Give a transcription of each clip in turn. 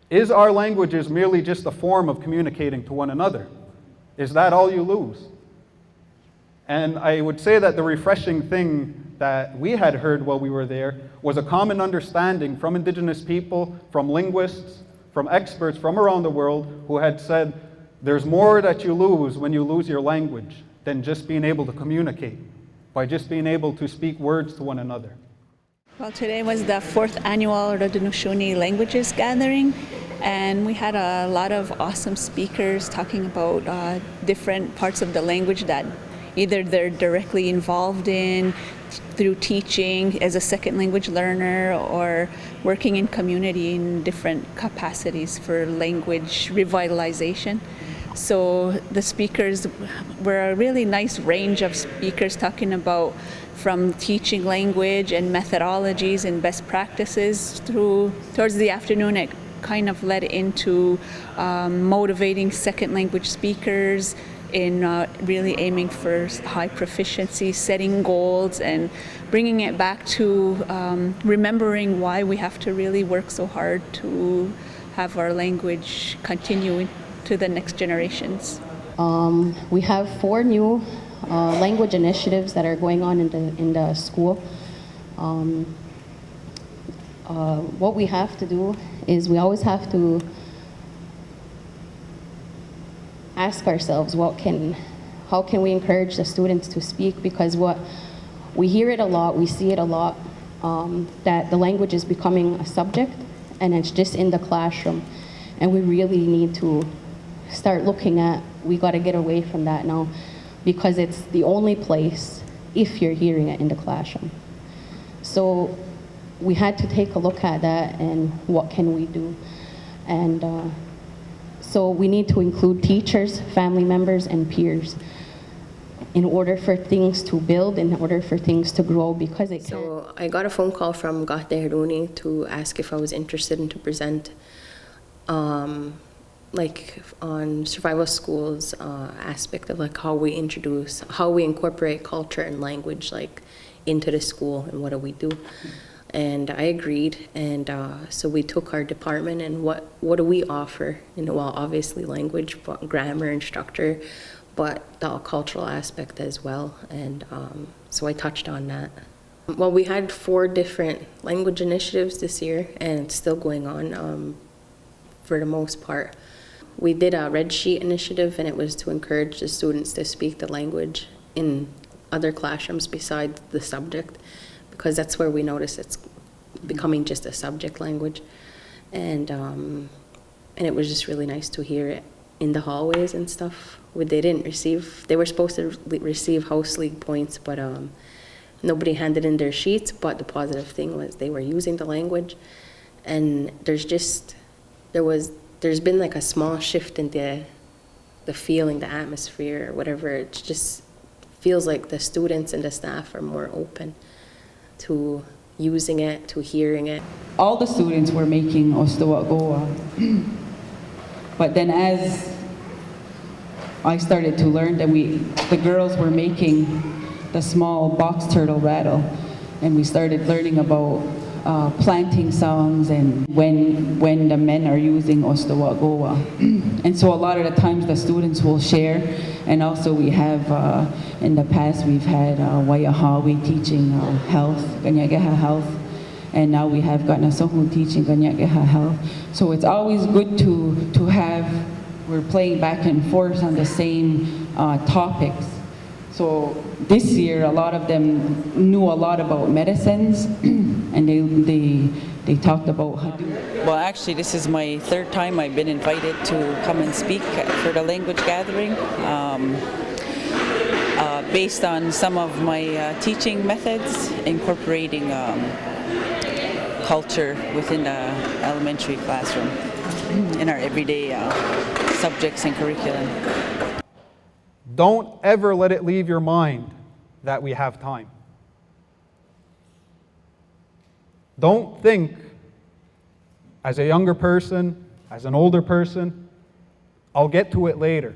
Is our languages merely just a form of communicating to one another? Is that all you lose? And I would say that the refreshing thing that we had heard while we were there was a common understanding from Indigenous people, from linguists, from experts from around the world who had said, there's more that you lose when you lose your language than just being able to communicate, by just being able to speak words to one another. Well, today was the 4th annual Rotinonhsion Languages Gathering, and we had a lot of awesome speakers talking about different parts of the language that either they're directly involved in through teaching as a second language learner or working in community in different capacities for language revitalization. So the speakers were a really nice range of speakers talking about from teaching language and methodologies and best practices towards the afternoon. It kind of led into motivating second language speakers in really aiming for high proficiency, setting goals, and bringing it back to remembering why we have to really work so hard to have our language continue to the next generations. We have 4 new language initiatives that are going on in the school. What we have to do is we always have to ask ourselves, how can we encourage the students to speak? Because we hear it a lot, we see it a lot, that the language is becoming a subject and it's just in the classroom. And we really need to start looking at, we got to get away from that now, because it's the only place if you're hearing it in the classroom. So we had to take a look at that and what can we do. And so we need to include teachers, family members, and peers in order for things to build, in order for things to grow, because it can't. So I got a phone call from Gahde to ask if I was interested in to present like on survival schools aspect of like how we incorporate culture and language like into the school and what do we do. And I agreed, and so we took our department and what do we offer? Well, obviously language, grammar and structure, but the cultural aspect as well. And so I touched on that. Well, we had 4 different language initiatives this year, and it's still going on for the most part. We did a red sheet initiative, and it was to encourage the students to speak the language in other classrooms besides the subject, because that's where we notice it's becoming just a subject language. And it was just really nice to hear it in the hallways and stuff. They were supposed to receive House League points, but nobody handed in their sheets, but the positive thing was they were using the language. And there's been like a small shift in the feeling, the atmosphere, or whatever. It just feels like the students and the staff are more open to using it, to hearing it. All the students were making Ostowagoa, but then as I started to learn that the girls were making the small box turtle rattle, and we started learning about planting songs and when the men are using Ostowagoa. And so a lot of the times the students will share, and also we have, in the past we've had Waiahawi teaching health, Kanien'keha health, and now we have Ganasohu teaching Kanien'keha health. So it's always good to have, we're playing back and forth on the same topics. So this year, a lot of them knew a lot about medicines, and they talked about Hadu. Well, actually, this is my 3rd time I've been invited to come and speak for the language gathering, based on some of my teaching methods, incorporating culture within the elementary classroom in our everyday subjects and curriculum. Don't ever let it leave your mind that we have time. Don't think, as a younger person, as an older person, I'll get to it later.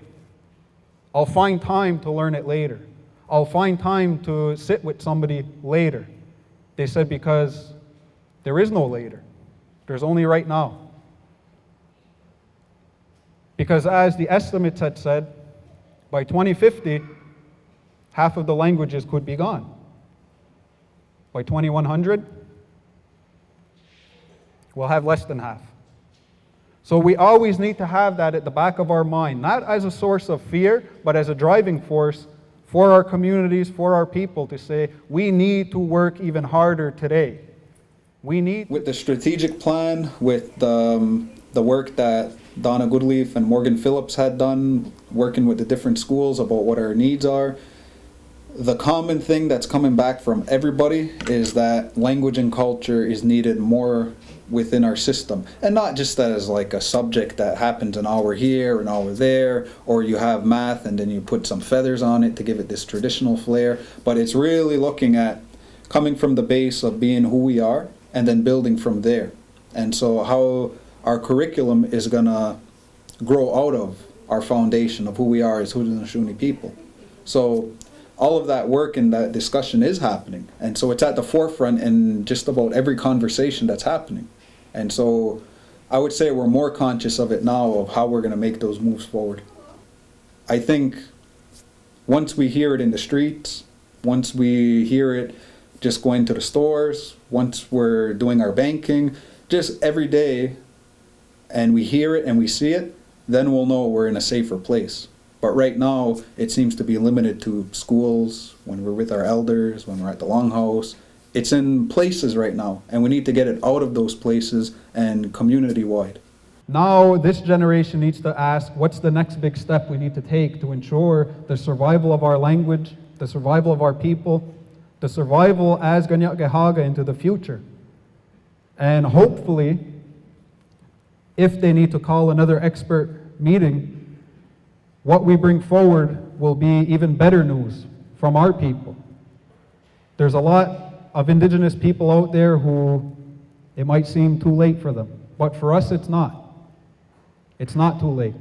I'll find time to learn it later. I'll find time to sit with somebody later. They said because there is no later. There's only right now. Because as the estimates had said, by 2050, half of the languages could be gone. By 2100, we'll have less than half. So we always need to have that at the back of our mind, not as a source of fear, but as a driving force for our communities, for our people, to say, we need to work even harder today. We need... With the strategic plan, with the work that Donna Goodleaf and Morgan Phillips had done, working with the different schools about what our needs are, the common thing that's coming back from everybody is that language and culture is needed more within our system. And not just as like a subject that happens an hour here, an hour there, or you have math and then you put some feathers on it to give it this traditional flair, but it's really looking at coming from the base of being who we are and then building from there. And so how our curriculum is gonna grow out of our foundation of who we are as Haudenosaunee people. So all of that work and that discussion is happening. And so it's at the forefront in just about every conversation that's happening. And so I would say we're more conscious of it now, of how we're going to make those moves forward. I think once we hear it in the streets, once we hear it just going to the stores, once we're doing our banking, just every day, and we hear it and we see it, then we'll know we're in a safer place. But right now, it seems to be limited to schools, when we're with our elders, when we're at the Longhouse. It's in places right now, and we need to get it out of those places and community-wide. Now, this generation needs to ask, what's the next big step we need to take to ensure the survival of our language, the survival of our people, the survival as Kanien'keha into the future? And hopefully, if they need to call another expert meeting, what we bring forward will be even better news from our people. There's a lot of Indigenous people out there who it might seem too late for them, but for us it's not. It's not too late.